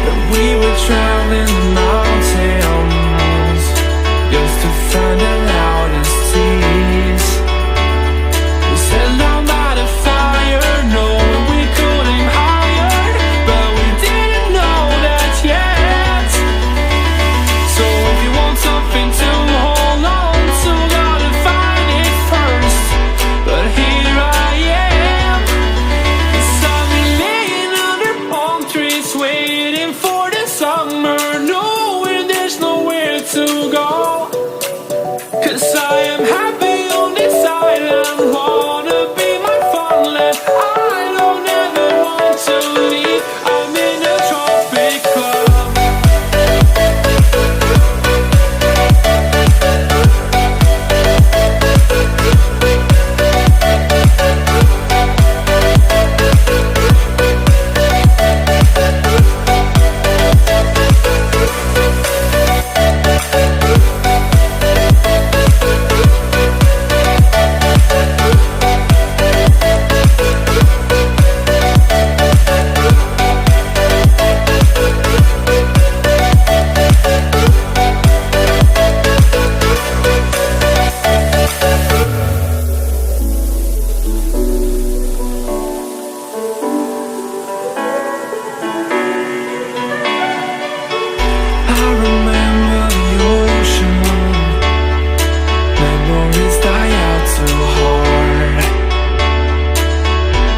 that we were traveling the mountains just to find the loudest tears. We sat down by the fire, knowing we could aim higher, but we didn't know that yet. So if you want something to hold on to, gotta find it first. But here I am, 'cause I've been laying under palm trees, waiting for the summer, knowing there's nowhere to go. 'Cause I am happy on this island, wanna be my farmland. I don't ever want to leave, I'm in a tropic club. I remember the ocean, memories die out too hard.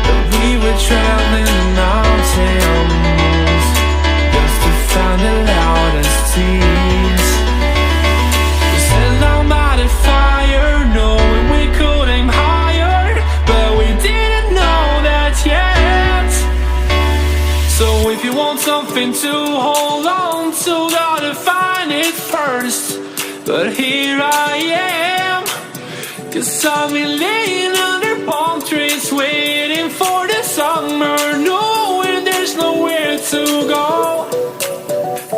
That we were traveling the mountains just to find the loudest tears. We sat down by the fire, knowing we could aim higher, but we didn't know that yet. So if you want something to hold on to, gotta find it first. But here I am, 'cause I've been laying under palm trees, waiting for the summer, knowing there's nowhere to go.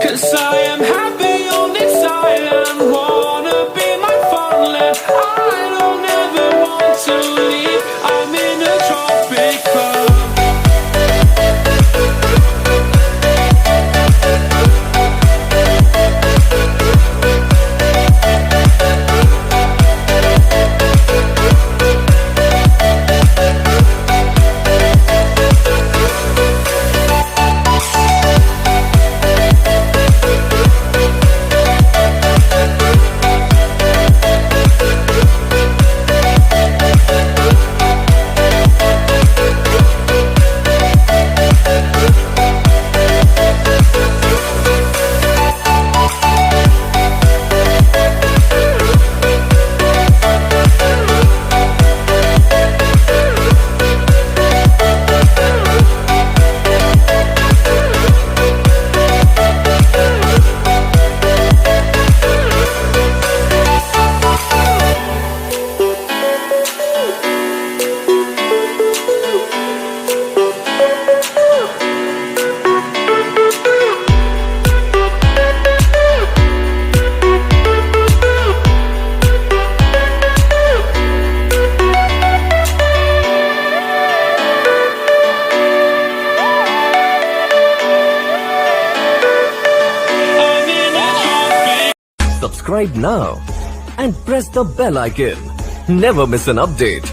'Cause I am happy on this island, wanna be my farmland. I don't ever want to leave, I'm in a tropic club. Subscribe now and press the bell icon. Never miss an update.